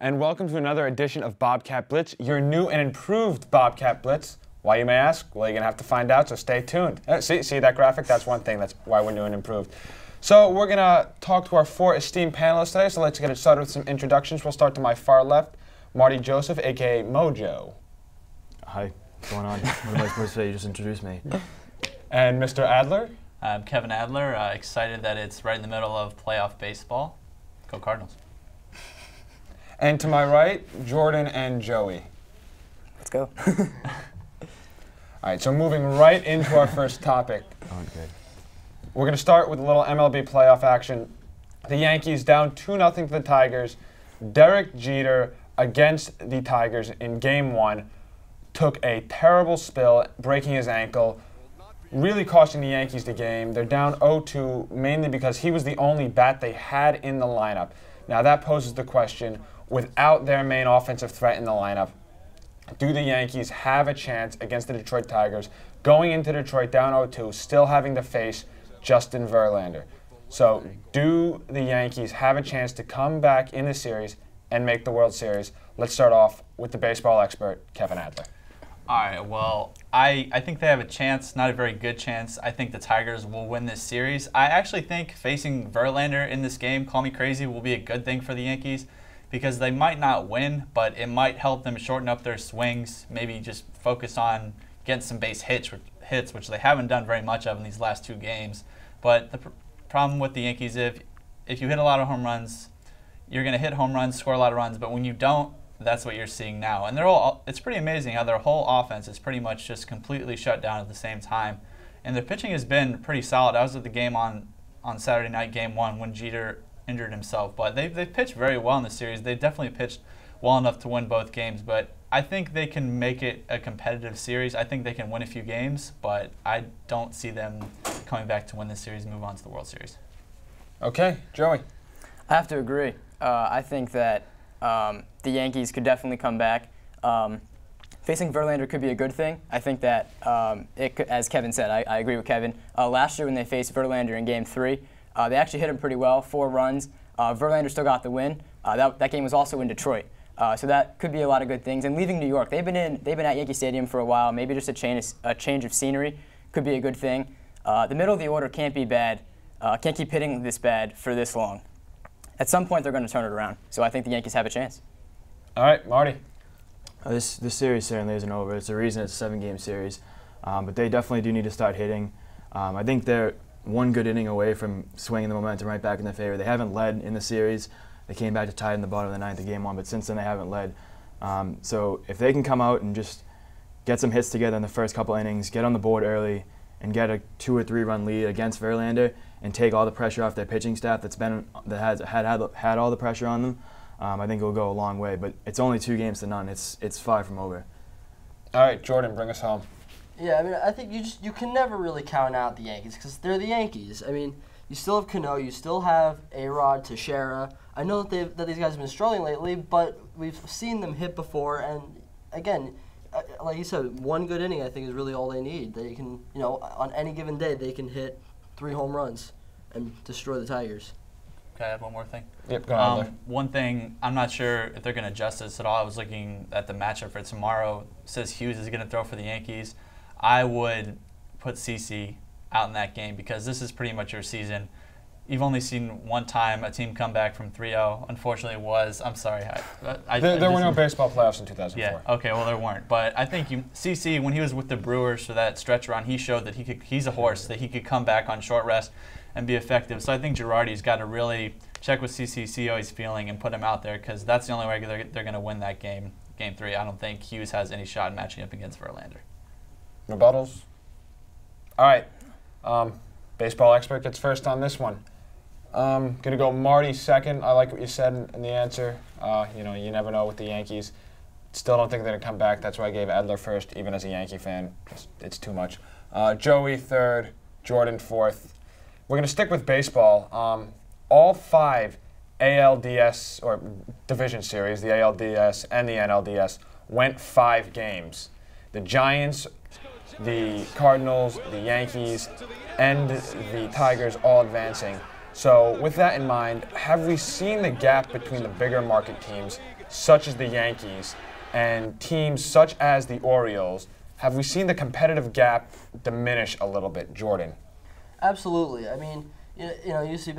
and welcome to another edition of Bobcat Blitz, your new and improved Bobcat Blitz. Why, you may ask? Well, you're going to have to find out, so stay tuned. See that graphic? That's one thing. That's why we're new and improved. So we're going to talk to our four esteemed panelists today, so let's get it started with some introductions. We'll start to my far left, Marty Joseph, a.k.a. Mojo. Hi, what's going on? What am I supposed to say? You just introduced me. And Mr. Adler. I'm Kevin Adler, excited that it's right in the middle of playoff baseball. Go Cardinals. And to my right, Jordan and Joey. Let's go. All right, so moving right into our first topic. Okay. We're going to start with a little MLB playoff action. The Yankees down 2-0 to the Tigers. Derek Jeter against the Tigers in Game 1 took a terrible spill, breaking his ankle, really costing the Yankees the game. They're down 0-2 mainly because he was the only bat they had in the lineup. Now that poses the question, without their main offensive threat in the lineup, do the Yankees have a chance against the Detroit Tigers going into Detroit down 0-2, still having to face Justin Verlander? So do the Yankees have a chance to come back in the series and make the World Series? Let's start off with the baseball expert, Kevin Adler. All right, well, I think they have a chance, not a very good chance. I think the Tigers will win this series. I actually think facing Verlander in this game, call me crazy, will be a good thing for the Yankees because they might not win, but it might help them shorten up their swings, maybe just focus on getting some base hits, which they haven't done very much of in these last two games. But the problem with the Yankees, if you hit a lot of home runs, you're going to hit home runs, score a lot of runs, but when you don't, that's what you're seeing now. And it's pretty amazing how their whole offense is pretty much just completely shut down at the same time. And their pitching has been pretty solid. I was at the game on Saturday night, Game 1, when Jeter injured himself. But they've pitched very well in the series. They definitely pitched well enough to win both games. But I think they can make it a competitive series. I think they can win a few games, but I don't see them coming back to win this series and move on to the World Series. Okay, Joey. I have to agree. I think that the Yankees could definitely come back. Facing Verlander could be a good thing. I think that, as Kevin said, I agree with Kevin. Last year when they faced Verlander in Game 3, they actually hit him pretty well, 4 runs. Verlander still got the win. That game was also in Detroit. So that could be a lot of good things. And leaving New York, they've been at Yankee Stadium for a while. Maybe just a change of scenery could be a good thing. The middle of the order can't be bad. Can't keep hitting this bad for this long. At some point, they're going to turn it around. So I think the Yankees have a chance. All right, Marty. This series certainly isn't over. It's the reason it's a 7-game series. But they definitely do need to start hitting. I think they're one good inning away from swinging the momentum right back in their favor. They haven't led in the series. They came back to tie in the bottom of the 9th of Game 1, but since then they haven't led. So if they can come out and just get some hits together in the first couple innings, get on the board early, and get a 2 or 3 run lead against Verlander, and take all the pressure off their pitching staff that has had all the pressure on them, I think it'll go a long way. But it's only 2 games to none. It's far from over. All right, Jordan, bring us home. Yeah, I mean, I think you can never really count out the Yankees because they're the Yankees. I mean, you still have Cano, you still have A-Rod, Teixeira. I know that these guys have been struggling lately, but we've seen them hit before. And again, like you said, one good inning I think is really all they need. They can, on any given day, they can hit 3 home runs and destroy the Tigers. Can I add one more thing? Yep, go ahead. One thing, I'm not sure if they're going to adjust this at all. I was looking at the matchup for tomorrow. It says Hughes is going to throw for the Yankees. I would put CC out in that game because this is pretty much your season. You've only seen one time a team come back from 3-0. Unfortunately, it was, I'm sorry. There were no baseball playoffs in 2004. Yeah, okay, well, there weren't. But I think CC, when he was with the Brewers for that stretch run, he showed that he's a horse, that he could come back on short rest and be effective. So I think Girardi's got to really check with CC, see how he's feeling, and put him out there because that's the only way they're going to win that game, Game 3. I don't think Hughes has any shot in matching up against Verlander. Rebuttals? All right. Baseball expert gets first on this one. Going to go Marty second. I like what you said in the answer. You never know with the Yankees. Still don't think they're going to come back. That's why I gave Adler first, even as a Yankee fan. It's too much. Joey third, Jordan fourth. We're going to stick with baseball. All 5 ALDS, or division series, the ALDS and the NLDS, went 5 games. The Giants, the Cardinals, the Yankees, and the Tigers all advancing. So with that in mind, have we seen the gap between the bigger market teams, such as the Yankees, and teams such as the Orioles? Have we seen the competitive gap diminish a little bit, Jordan? Absolutely. I mean, you see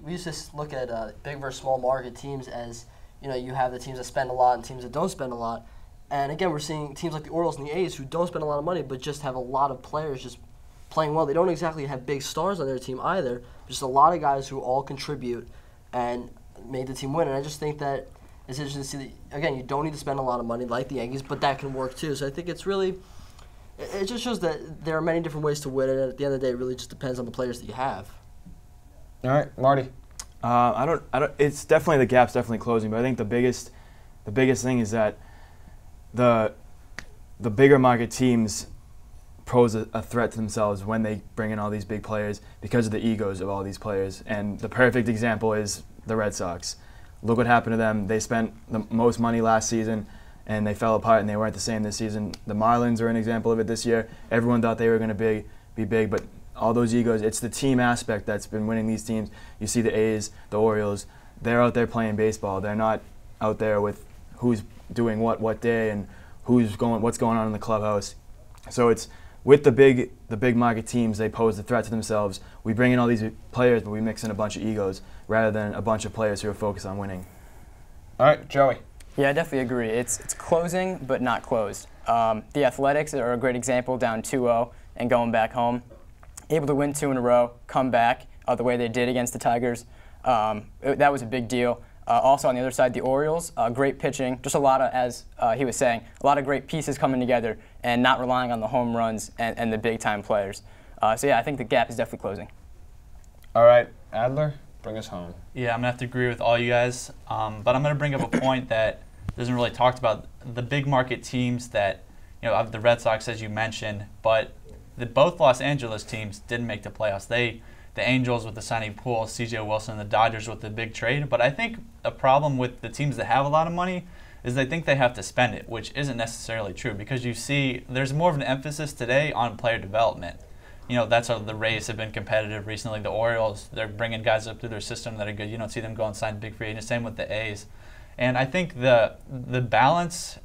we used to look at big versus small market teams as, you have the teams that spend a lot and teams that don't spend a lot. And again, we're seeing teams like the Orioles and the A's who don't spend a lot of money but just have a lot of players just playing well. They don't exactly have big stars on their team either. Just a lot of guys who all contribute and made the team win. And I just think that it's interesting to see that, again, you don't need to spend a lot of money like the Yankees, but that can work too. So I think it's really, it just shows that there are many different ways to win, and at the end of the day, it really just depends on the players that you have. All right, Marty. I don't. It's definitely, the gap's definitely closing, but I think the biggest thing is that the bigger market teams pose a threat to themselves when they bring in all these big players because of the egos of all these players. And the perfect example is the Red Sox. Look what happened to them. They spent the most money last season, and they fell apart, and they weren't the same this season. The Marlins are an example of it this year. Everyone thought they were going to be big, but all those egos, it's the team aspect that's been winning these teams. You see the A's, the Orioles, they're out there playing baseball. They're not out there with who's doing what day and what's going on in the clubhouse. So it's with the big market teams, they pose a threat to themselves. We bring in all these players, but we mix in a bunch of egos rather than a bunch of players who are focused on winning. All right, Joey. Yeah, I definitely agree. It's closing, but not closed. The Athletics are a great example, down 2-0 and going back home. Able to win 2 in a row, come back the way they did against the Tigers. That was a big deal. Also on the other side, the Orioles, great pitching, just a lot of, as he was saying, a lot of great pieces coming together and not relying on the home runs and the big-time players. So yeah, I think the gap is definitely closing. All right, Adler, bring us home. Yeah, I'm going to have to agree with all you guys, but I'm going to bring up a point that isn't really talked about. The big market teams that, of the Red Sox, as you mentioned, but both Los Angeles teams didn't make the playoffs. The Angels with the signing Poole, C.J. Wilson, and the Dodgers with the big trade. But I think a problem with the teams that have a lot of money is they think they have to spend it, which isn't necessarily true because you see there's more of an emphasis today on player development. That's how the Rays have been competitive recently. The Orioles, they're bringing guys up through their system that are good. You don't see them go and sign big free agents. Same with the A's. And I think the balance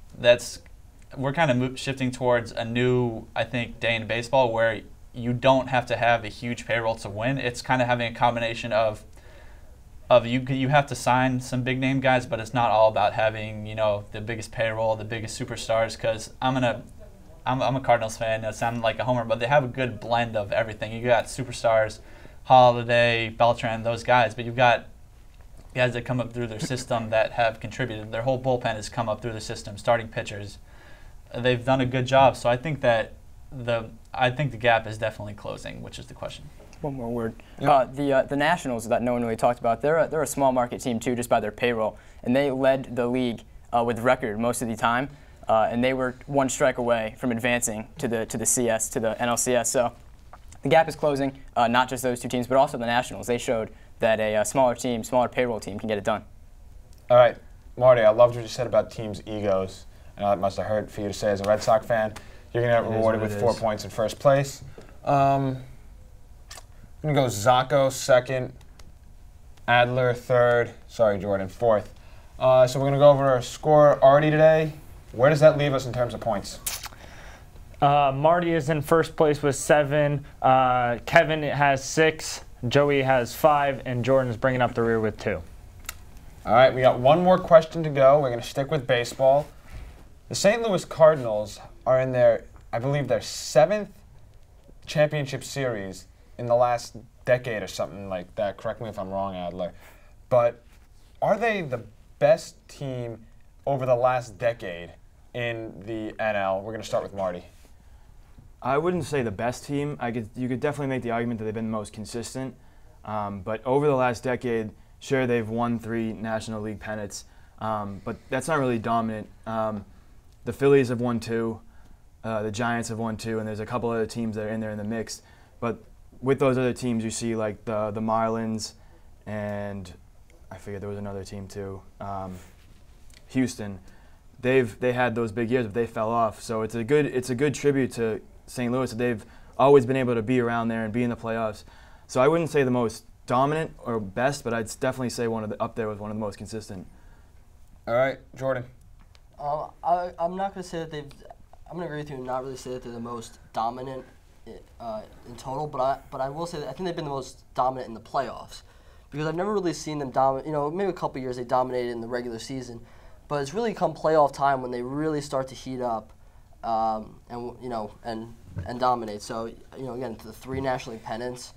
we're kind of shifting towards a new, I think, day in baseball where you don't have to have a huge payroll to win. It's kind of having a combination of you have to sign some big name guys, but it's not all about having the biggest payroll, the biggest superstars. Because I'm a Cardinals fan. That sounds like a homer, but they have a good blend of everything. You got superstars, Holiday, Beltran, those guys, but you've got guys that come up through their system that have contributed. Their whole bullpen has come up through the system. Starting pitchers, they've done a good job. So I think that the gap is definitely closing, which is the question. One more word. Yep. The Nationals that no one really talked about, they're a small market team too, just by their payroll, and they led the league with record most of the time, and they were one strike away from advancing to the CS, to the NLCS. So the gap is closing. Not just those two teams, but also the Nationals. They showed that a smaller payroll team can get it done. All right, Marty, I loved what you said about teams' egos. I know that must have hurt for you to say as a Red Sox fan. You're going to get rewarded with 4 points in first place. I'm going to go Zacco second, Adler third. Sorry, Jordan, fourth. So we're going to go over our score already today. Where does that leave us in terms of points? Marty is in first place with 7. Kevin has 6. Joey has 5. And Jordan is bringing up the rear with 2. All right, we got one more question to go. We're going to stick with baseball. The St. Louis Cardinals are in their 7th championship series in the last decade or something like that. Correct me if I'm wrong, Adler. But are they the best team over the last decade in the NL? We're going to start with Marty. I wouldn't say the best team. You could definitely make the argument that they've been the most consistent. But over the last decade, sure, they've won 3 National League pennants, but that's not really dominant. The Phillies have won 2. The Giants have won 2, and there's a couple other teams that are in there in the mix. But with those other teams, you see like the Marlins, and I forget there was another team too, Houston. They had those big years, but they fell off. So it's a good tribute to St. Louis that they've always been able to be around there and be in the playoffs. So I wouldn't say the most dominant or best, but I'd definitely say up there with one of the most consistent. All right, Jordan. I'm not going to say that I'm going to agree with you and not really say that they're the most dominant in total, but I will say that I think they've been the most dominant in the playoffs, because I've never really seen them dominate. Maybe a couple years they dominated in the regular season, but it's really come playoff time when they really start to heat up, and dominate. So again, the 3 National League pennants,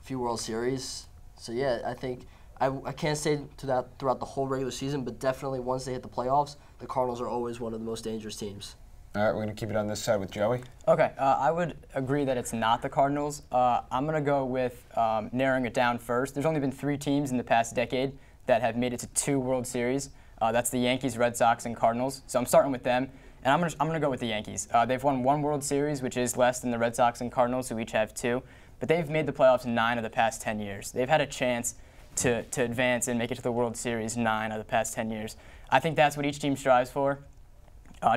few World Series. So yeah, I think I can't say to that throughout the whole regular season, but definitely once they hit the playoffs, the Cardinals are always one of the most dangerous teams. All right, we're going to keep it on this side with Joey. Okay, I would agree that it's not the Cardinals. I'm going to go with narrowing it down first. There's only been 3 teams in the past decade that have made it to 2 World Series. That's the Yankees, Red Sox, and Cardinals. So I'm starting with them, and I'm going to go with the Yankees. They've won 1 World Series, which is less than the Red Sox and Cardinals, who each have 2. But they've made the playoffs 9 of the past 10 years. They've had a chance to advance and make it to the World Series 9 of the past 10 years. I think that's what each team strives for.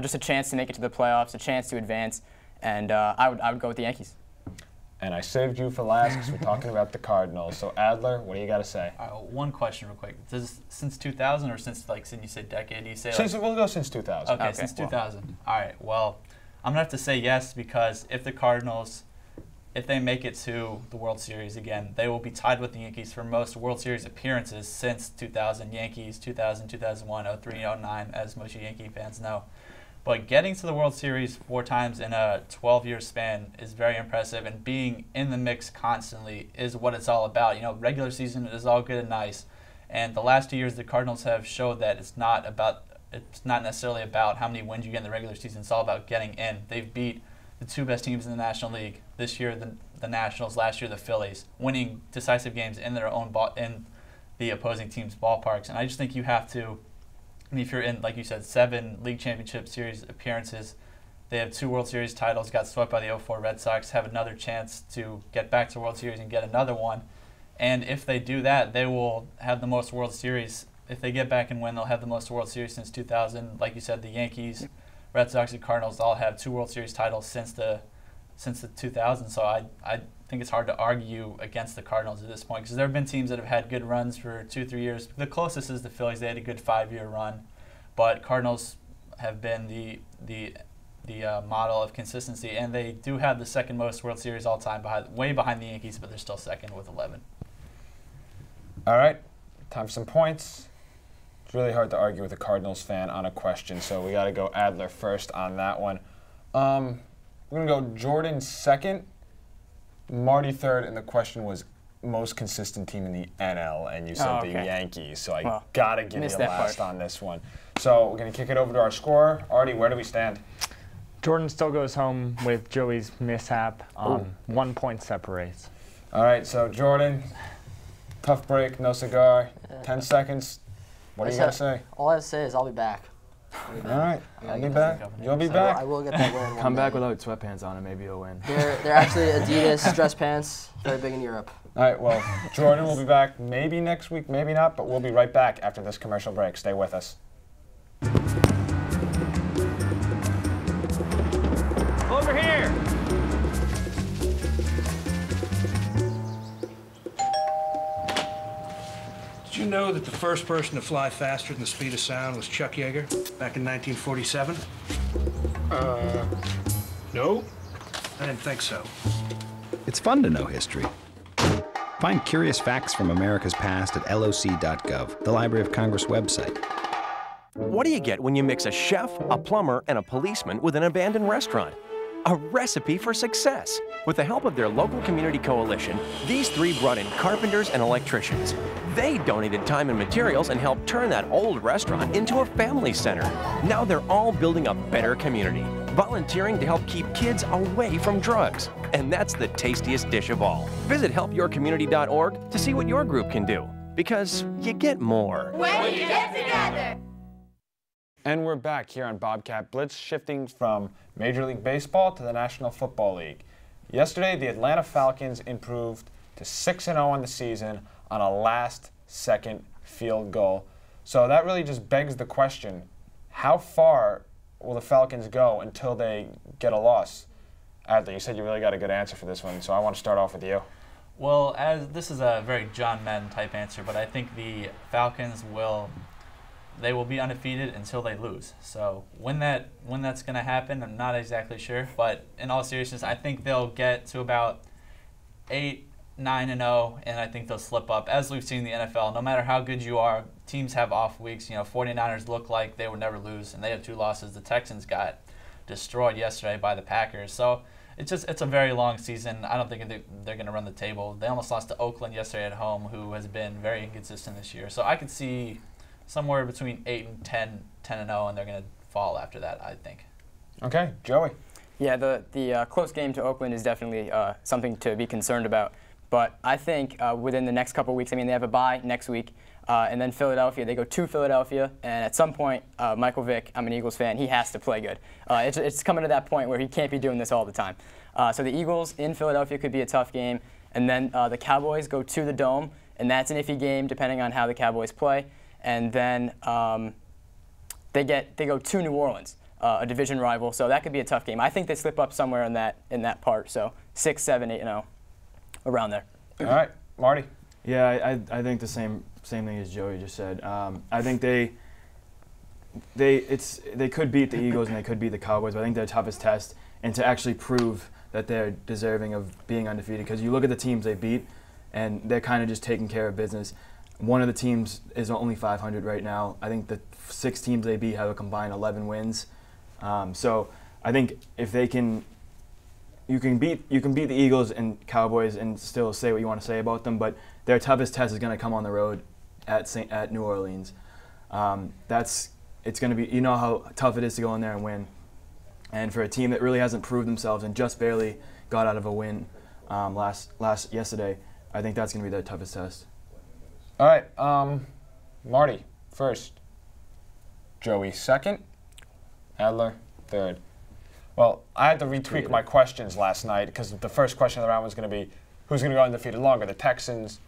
Just a chance to make it to the playoffs, a chance to advance, and I would go with the Yankees. And I saved you for last because we're talking about the Cardinals. So Adler, what do you got to say? One question real quick. Since 2000 or since since you said decade? You say We'll go since 2000. Okay, since 2000. All right. Well, I'm gonna have to say yes, because if the Cardinals, if they make it to the World Series again, they will be tied with the Yankees for most World Series appearances since 2000. Yankees 2000, 2001, 03, 09, as most Yankee fans know. But getting to the World Series 4 times in a 12-year span is very impressive, and being in the mix constantly is what it's all about. Regular season is all good and nice, and the last 2 years the Cardinals have showed that it's not necessarily about how many wins you get in the regular season. It's all about getting in. They've beat the 2 best teams in the National League this year, the Nationals, last year the Phillies, winning decisive games in their own in the opposing team's ballparks. And I just think you have to. If you're in, like you said, 7 League Championship Series appearances, they have 2 World Series titles, got swept by the 2004 Red Sox, have another chance to get back to World Series and get another one. And if they do that, they will have the most World Series. If they get back and win, they'll have the most World Series since 2000. Like you said, the Yankees, Red Sox, and Cardinals all have 2 World Series titles since the 2000s. So I think it's hard to argue against the Cardinals at this point, because there have been teams that have had good runs for 2-3 years. The closest is the Phillies. They had a good 5-year run, but Cardinals have been the model of consistency, and they do have the 2nd most World Series all time, way behind the Yankees, but they're still 2nd with 11. All right, time for some points. It's really hard to argue with a Cardinals fan on a question, so we got to go Adler first on that one. We're going to go Jordan 2nd, Marty 3rd, and the question was most consistent team in the NL, and you said the Yankees, so I got to give you last on this one. So we're going to kick it over to our scorer. Artie, where do we stand? Jordan still goes home with Joey's mishap. 1 point separates. All right, so Jordan, tough break, no cigar, 10 seconds. What do you got to say? All I have to say is I'll be back. All right, I'll be back. You'll be back. I will get that win. Come back without sweatpants on and maybe you'll win. They're actually Adidas dress pants, very big in Europe. All right, well, Jordan will be back maybe next week, maybe not, but we'll be right back after this commercial break. Stay with us. Over here. Did you know that the first person to fly faster than the speed of sound was Chuck Yeager back in 1947? No. I didn't think so. It's fun to know history. Find curious facts from America's past at loc.gov, the Library of Congress website. What do you get when you mix a chef, a plumber, and a policeman with an abandoned restaurant? A recipe for success. With the help of their local community coalition, these 3 brought in carpenters and electricians. They donated time and materials and helped turn that old restaurant into a family center. Now they're all building a better community, volunteering to help keep kids away from drugs. And that's the tastiest dish of all. Visit helpyourcommunity.org to see what your group can do, because you get more when you get together. And we're back here on Bobcat Blitz, shifting from Major League Baseball to the National Football League. Yesterday, the Atlanta Falcons improved to 6-0 on the season on a last-second field goal. So that really just begs the question, how far will the Falcons go until they get a loss? Adler, you said you really got a good answer for this one, so I want to start off with you. Well, as this is a very John Madden type answer, but I think the Falcons will be undefeated until they lose. So when that's going to happen, I'm not exactly sure. But in all seriousness, I think they'll get to about 8-9-0, and I think they'll slip up. As we've seen in the NFL, no matter how good you are, teams have off weeks. 49ers look like they would never lose, and they have 2 losses. The Texans got destroyed yesterday by the Packers. So it's a very long season. I don't think they're going to run the table. They almost lost to Oakland yesterday at home, who has been very inconsistent this year. So I could see somewhere between 8 and 10-0, and they're going to fall after that, I think. Okay, Joey. Yeah, the close game to Oakland is definitely something to be concerned about. But I think within the next couple of weeks, I mean, they have a bye next week, and then Philadelphia. They go to Philadelphia, and at some point, Michael Vick, I'm an Eagles fan, he has to play good. It's coming to that point where he can't be doing this all the time. So the Eagles in Philadelphia could be a tough game, and then the Cowboys go to the Dome, and that's an iffy game depending on how the Cowboys play. And then they go to New Orleans, a division rival, so that could be a tough game. I think they slip up somewhere in that part, so 6, 7, 8-0, around there. All right, Marty. Yeah, I think the same thing as Joey just said. I think they could beat the Eagles and they could beat the Cowboys, but I think their toughest test, and to actually prove that they're deserving of being undefeated, because you look at the teams they beat, and they're kind of just taking care of business. One of the teams is only 500 right now. I think the 6 teams they beat have a combined 11 wins. So I think if they can, you can beat the Eagles and Cowboys and still say what you want to say about them, but their toughest test is going to come on the road at New Orleans. It's going to be, you know how tough it is to go in there and win. And for a team that really hasn't proved themselves and just barely got out of a win yesterday, I think that's going to be their toughest test. All right, Marty first, Joey second, Adler third. Well, I had to retweak my questions last night because the first question of the round was going to be, who's going to go undefeated longer, the Texans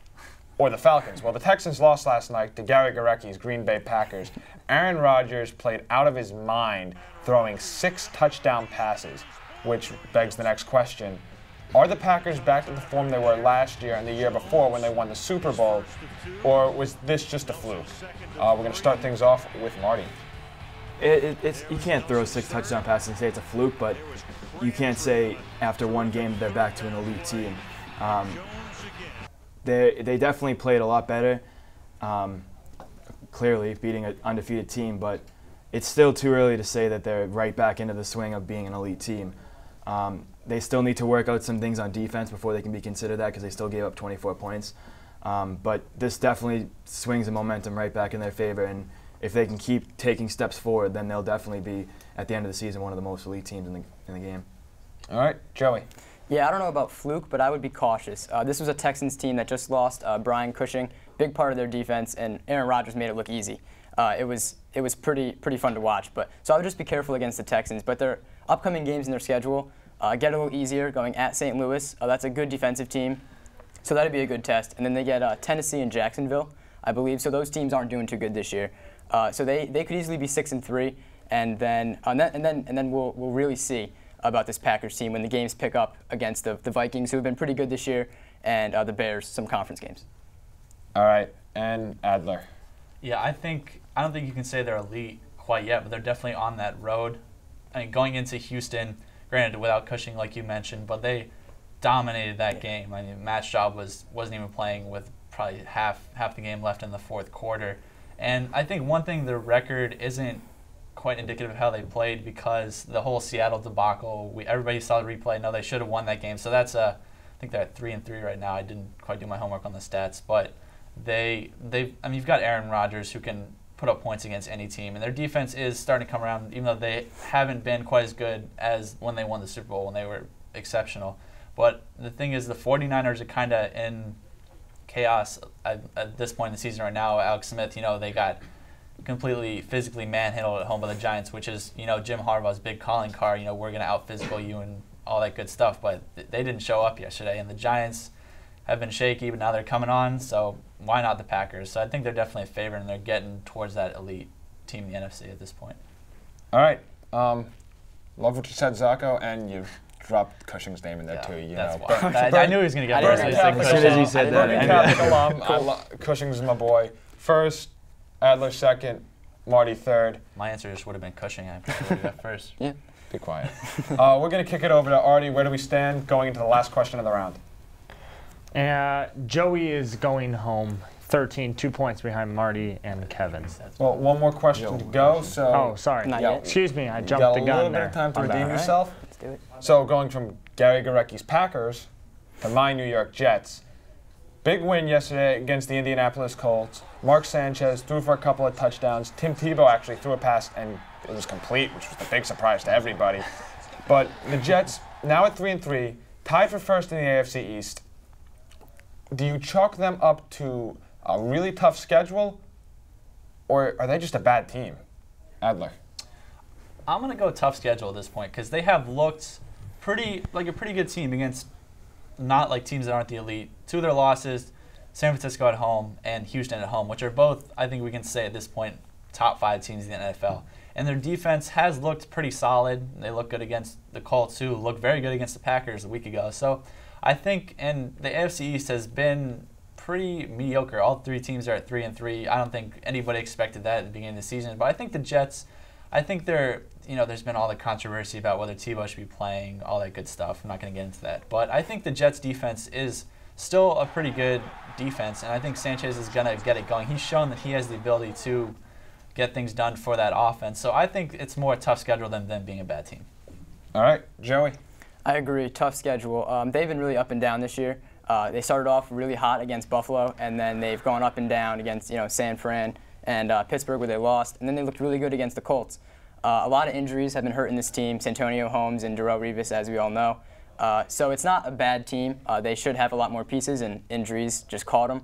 or the Falcons? Well, the Texans lost last night to Gary Garecki's Green Bay Packers. Aaron Rodgers played out of his mind, throwing 6 touchdown passes, which begs the next question. Are the Packers back to the form they were last year and the year before when they won the Super Bowl, or was this just a fluke? We're going to start things off with Marty. You can't throw 6 touchdown passes and say it's a fluke, but you can't say after one game they're back to an elite team. They definitely played a lot better, clearly beating an undefeated team, but it's still too early to say that they're right back into the swing of being an elite team. They still need to work out some things on defense before they can be considered that, because they still gave up 24 points. But this definitely swings the momentum right back in their favor, and if they can keep taking steps forward, then they'll definitely be, at the end of the season, one of the most elite teams in the game. All right, Joey. Yeah, I don't know about fluke, but I would be cautious. This was a Texans team that just lost Brian Cushing, big part of their defense, and Aaron Rodgers made it look easy. It was pretty fun to watch. So I would just be careful against the Texans. But their upcoming games in their schedule get a little easier, going at St. Louis. That's a good defensive team, so that'd be a good test. And then they get Tennessee and Jacksonville, I believe. So those teams aren't doing too good this year. So they could easily be 6-3, and then we'll really see about this Packers team when the games pick up against the Vikings, who have been pretty good this year, and the Bears, some conference games. All right, and Adler. Yeah, I don't think you can say they're elite quite yet, but they're definitely on that road. I mean, going into Houston, granted without Cushing like you mentioned, but they dominated that game. I mean, Matt Schaub wasn't even playing with probably half the game left in the fourth quarter. And I think one thing, their record isn't quite indicative of how they played, because the whole Seattle debacle, everybody saw the replay. No, they should have won that game. So that's I think they're at 3-3 right now. I didn't quite do my homework on the stats, but I mean, you've got Aaron Rodgers who can put up points against any team, and their defense is starting to come around, even though they haven't been quite as good as when they won the Super Bowl, when they were exceptional. But the thing is, the 49ers are kind of in chaos at this point in the season right now. Alex Smith, they got completely physically manhandled at home by the Giants, which is, Jim Harbaugh's big calling card. We're going to out-physical you and all that good stuff. But they didn't show up yesterday, and the Giants have been shaky, but now they're coming on. So why not the Packers? So I think they're definitely a favorite, and they're getting towards that elite team in the NFC at this point. All right. Love what you said, Zacho, and you dropped Cushing's name in there too. You know, I knew he was going to get Berkeley Berkeley. As soon as he said that, Berkeley I knew. Catholic alum. Cushing's my boy. First, Adler second, Marty third. My answer just would have been Cushing. I probably would have got first. Yeah. Be quiet. We're going to kick it over to Artie. Where do we stand going into the last question of the round? Joey is going home 13, 2 points behind Marty and Kevin. Well, one more question to go. So Oh, sorry. Not yet. Excuse me, I you jumped got the a gun little there. bit of time to My bad. redeem yourself. Let's do it. So going from Gary Garecki's Packers to my New York Jets. Big win yesterday against the Indianapolis Colts. Mark Sanchez threw for a couple of touchdowns. Tim Tebow actually threw a pass and it was complete, which was the big surprise to everybody. But the Jets, now at 3-3, tied for first in the AFC East. Do you chalk them up to a really tough schedule, or are they just a bad team? Adler. I'm going to go tough schedule at this point because they have looked like a pretty good team against not like teams that aren't the elite. Two of their losses, San Francisco at home and Houston at home, which are both, I think we can say at this point, top 5 teams in the NFL. And their defense has looked pretty solid. They look good against the Colts, who looked very good against the Packers a week ago. So I think, and the AFC East has been pretty mediocre. All 3 teams are at 3-3. I don't think anybody expected that at the beginning of the season. But I think the Jets, I think they're, there's been all the controversy about whether Tebow should be playing, all that good stuff. I'm not going to get into that. But I think the Jets defense is still a pretty good defense, and I think Sanchez is going to get it going. He's shown that he has the ability to get things done for that offense. So I think it's more a tough schedule than them being a bad team. All right, Joey. I agree. Tough schedule. They've been really up and down this year. They started off really hot against Buffalo, and then they've gone up and down against San Fran and Pittsburgh, where they lost, and then they looked really good against the Colts. A lot of injuries have been hurting this team. Santonio Holmes and Darrelle Revis, as we all know. So it's not a bad team. They should have a lot more pieces, and injuries just caught them.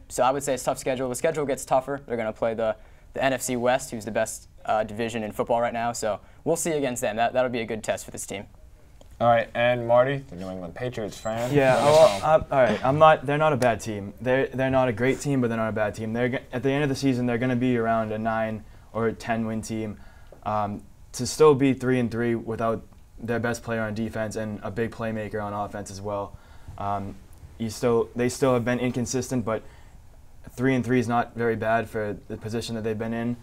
So I would say it's a tough schedule. The schedule gets tougher. They're going to play the NFC West, who's the best division in football right now. So we'll see against them. That'll be a good test for this team. All right, and Marty, the New England Patriots fan. Yeah, well, all right. They're not a bad team. They're not a great team, but they're not a bad team. At the end of the season, they're going to be around a 9 or 10 win team. To still be 3-3 without their best player on defense and a big playmaker on offense as well. They still have been inconsistent, but 3-3 is not very bad for the position that they've been in.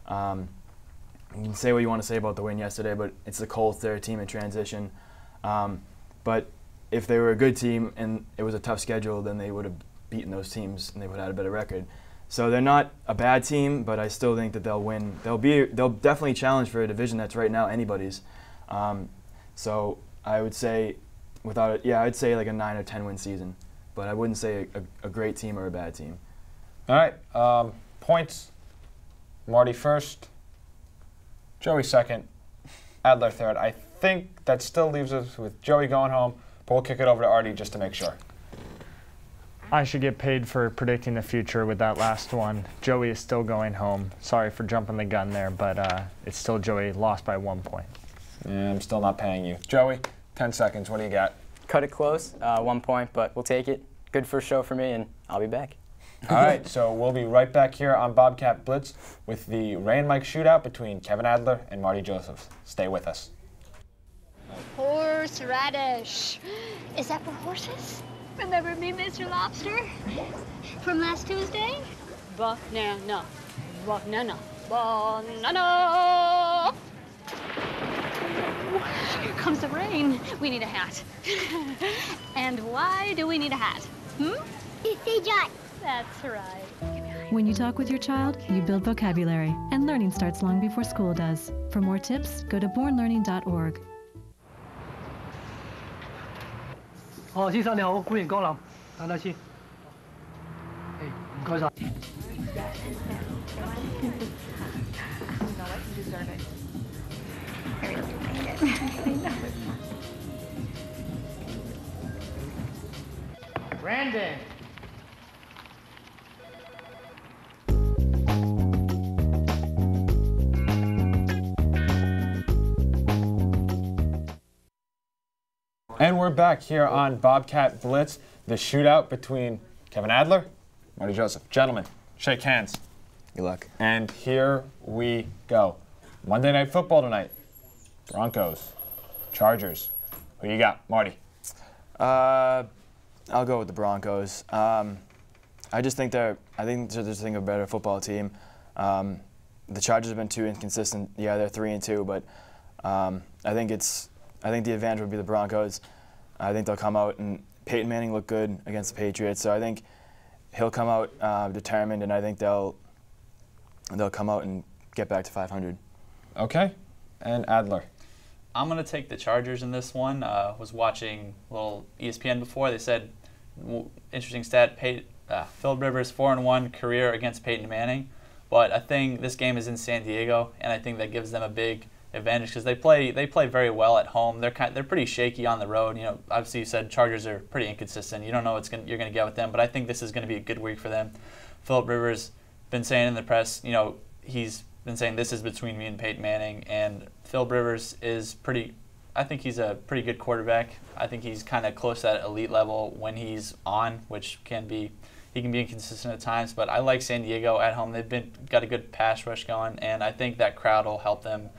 You can say what you want to say about the win yesterday, but it's the Colts. They're a team in transition. But if they were a good team and it was a tough schedule, then they would have beaten those teams and they would have had a better record. So they're not a bad team, but I still think that they'll win. They'll definitely challenge for a division that's right now anybody's. So I would say, I'd say like a 9 or 10 win season, but I wouldn't say a great team or a bad team. All right, points. Marty first, Joey second, Adler third. I think that still leaves us with Joey going home, but we'll kick it over to Artie just to make sure. I should get paid for predicting the future with that last one. Joey is still going home. Sorry for jumping the gun there, but it's still Joey lost by 1 point. Yeah, I'm still not paying you. Joey, 10 seconds. What do you got? Cut it close, 1 point, but we'll take it. Good first show for me, and I'll be back. All right, so we'll be right back here on Bobcat Blitz with the Ray and Mike shootout between Kevin Adler and Marty Joseph. Stay with us. Horseradish. Is that for horses? Remember me, Mr. Lobster? From last Tuesday? Banana. Banana. Banana. Here comes the rain. We need a hat. And why do we need a hat? That's right. When you talk with your child, you build vocabulary, and learning starts long before school does. For more tips, go to bornlearning.org. 先生你好，歡迎光臨，等等先。唔該晒。Brandon. And we're back here on Bobcat Blitz, the shootout between Kevin Adler, Marty Joseph. Gentlemen, shake hands. Good luck. And here we go. Monday Night Football tonight. Broncos, Chargers. Who you got, Marty? I'll go with the Broncos. I think they're just a better football team. The Chargers have been too inconsistent. Yeah, they're 3-2, but I think the advantage would be the Broncos. I think they'll come out, and Peyton Manning looked good against the Patriots, so I think he'll come out determined, and I think they'll come out and get back to 500. Okay, and Adler. I'm going to take the Chargers in this one. Was watching a little ESPN before. They said, interesting stat, Philip Rivers 4-1 career against Peyton Manning. But I think this game is in San Diego, and I think that gives them a big advantage because they play very well at home. They're pretty shaky on the road. You know, obviously you said Chargers are pretty inconsistent. You don't know what you're going to get with them, but I think this is going to be a good week for them. Philip Rivers been saying in the press, you know, he's been saying this is between me and Peyton Manning, and Philip Rivers is I think he's a pretty good quarterback. I think he's kind of close to that elite level when he's on, which he can be inconsistent at times, but I like San Diego at home. They've got a good pass rush going, and I think that crowd will help them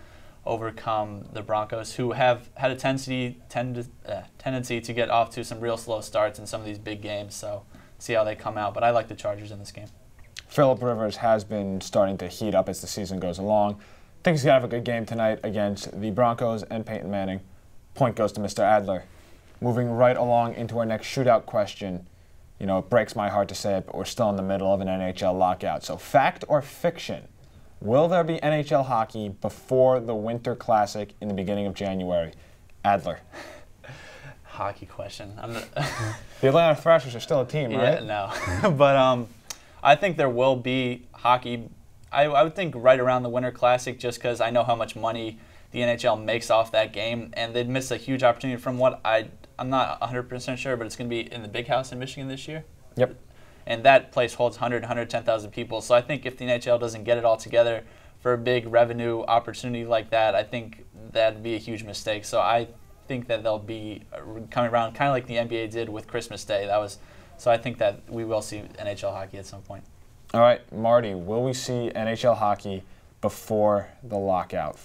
overcome the Broncos, who have had a tendency to get off to some real slow starts in some of these big games. So see how they come out. But I like the Chargers in this game. Philip Rivers has been starting to heat up as the season goes along. I think he's going to have a good game tonight against the Broncos and Peyton Manning. Point goes to Mr. Adler. Moving right along into our next shootout question. You know, it breaks my heart to say it, but we're still in the middle of an NHL lockout. So fact or fiction, will there be NHL hockey before the Winter Classic in the beginning of January? Adler. Hockey question. The Atlanta Thrashers are still a team, right? Yeah, no. But I think there will be hockey. I would think right around the Winter Classic, just because I know how much money the NHL makes off that game, and they'd miss a huge opportunity from what I'm not 100% sure, but it's going to be in the Big House in Michigan this year. Yep. And that place holds 110,000 people. So I think if the NHL doesn't get it all together for a big revenue opportunity like that, I think that'd be a huge mistake. So I think that they'll be coming around kind of like the NBA did with Christmas Day. So I think that we will see NHL hockey at some point. All right, Marty, will we see NHL hockey before the lockout,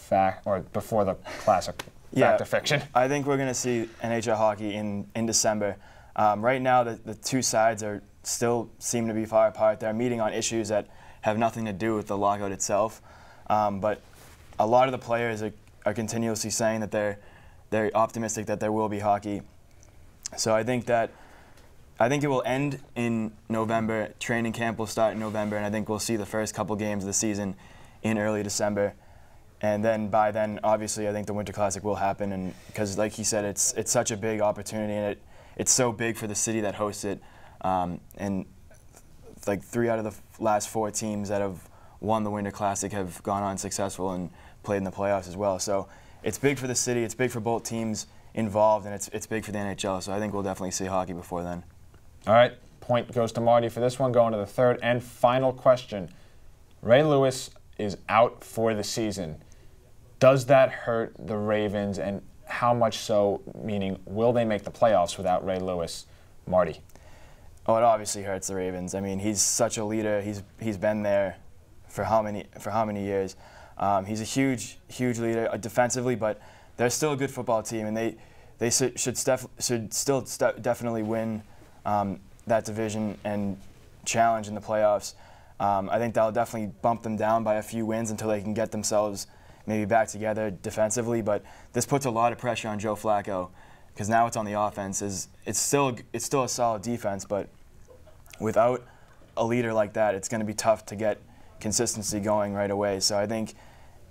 or before the Classic? Fact or fiction? I think we're going to see NHL hockey in December. Right now, the two sides still seem to be far apart. They're meeting on issues that have nothing to do with the lockout itself. But a lot of the players are continuously saying that they're optimistic that there will be hockey. So I think it will end in November. Training camp will start in November, and I think we'll see the first couple games of the season in early December. And then by then, obviously, I think the Winter Classic will happen, and because, like he said, it's such a big opportunity, and it's so big for the city that hosts it. And like 3 out of the last 4 teams that have won the Winter Classic have gone on successful and played in the playoffs as well. So it's big for the city, it's big for both teams involved, and it's big for the NHL. So I think we'll definitely see hockey before then. All right, point goes to Marty for this one. Going to the third and final question. Ray Lewis is out for the season. Does that hurt the Ravens, and how much so, meaning will they make the playoffs without Ray Lewis? Marty. Oh, it obviously hurts the Ravens. I mean, he's such a leader. He's been there for how many years? He's a huge leader defensively, but they're still a good football team, and they should still definitely win that division and challenge in the playoffs. I think that'll definitely bump them down by a few wins until they can get themselves maybe back together defensively. But this puts a lot of pressure on Joe Flacco, because now it's on the offense. It's still a solid defense, but without a leader like that, it's going to be tough to get consistency going right away. So I think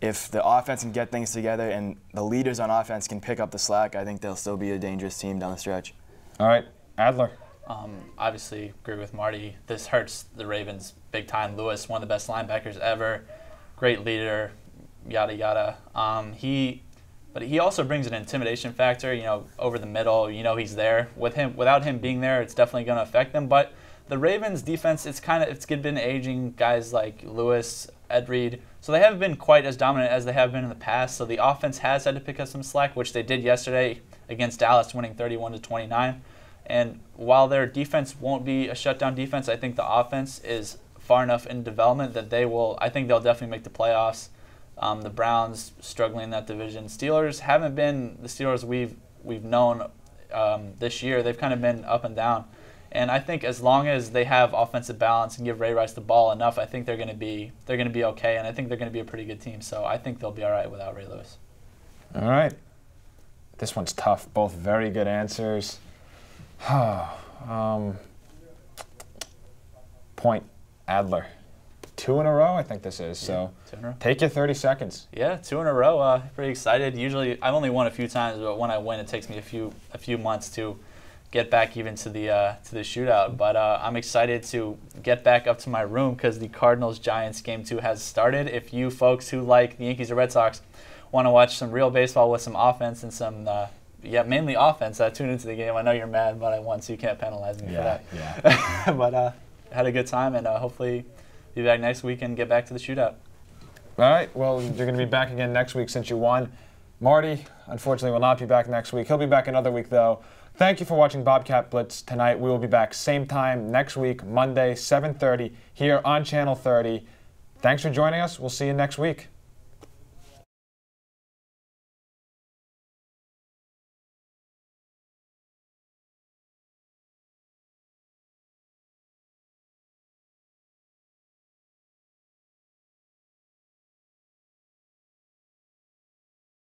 if the offense can get things together and the leaders on offense can pick up the slack, I think they'll still be a dangerous team down the stretch. All right, Adler. Obviously, agree with Marty. This hurts the Ravens big time. Lewis, one of the best linebackers ever, great leader, yada yada. But he also brings an intimidation factor. You know, over the middle. You know, he's there. Without him being there, it's definitely going to affect them. But the Ravens' defense, it's been aging guys like Lewis, Ed Reed. So they haven't been quite as dominant as they have been in the past. So the offense has had to pick up some slack, which they did yesterday against Dallas, winning 31-29. And while their defense won't be a shutdown defense, I think the offense is far enough in development that I think they'll definitely make the playoffs. The Browns struggling in that division. Steelers haven't been the Steelers we've we've known this year. They've kind of been up and down. And I think as long as they have offensive balance and give Ray Rice the ball enough, I think they're going to be okay, and I think they're going to be a pretty good team. So I think they'll be all right without Ray Lewis. All right. This one's tough. Both very good answers. Point Adler. 2 in a row, I think this is. Yeah, so 2 in a row. Take your 30 seconds. Yeah, 2 in a row. Pretty excited. Usually, I've only won a few times, but when I win, it takes me a few months to get back even to the shootout. But I'm excited to get back up to my room because the Cardinals-Giants Game 2 has started. If you folks who like the Yankees or Red Sox want to watch some real baseball with some offense and some, mainly offense, tune into the game. I know you're mad, but I won, so you can't penalize me for that. Yeah. But had a good time, and hopefully be back next week and get back to the shootout. All right. Well, you're going to be back again next week since you won. Marty, unfortunately, will not be back next week. He'll be back another week, though. Thank you for watching Bobcat Blitz tonight. We will be back same time next week, Monday, 7:30, here on Channel 30. Thanks for joining us. We'll see you next week.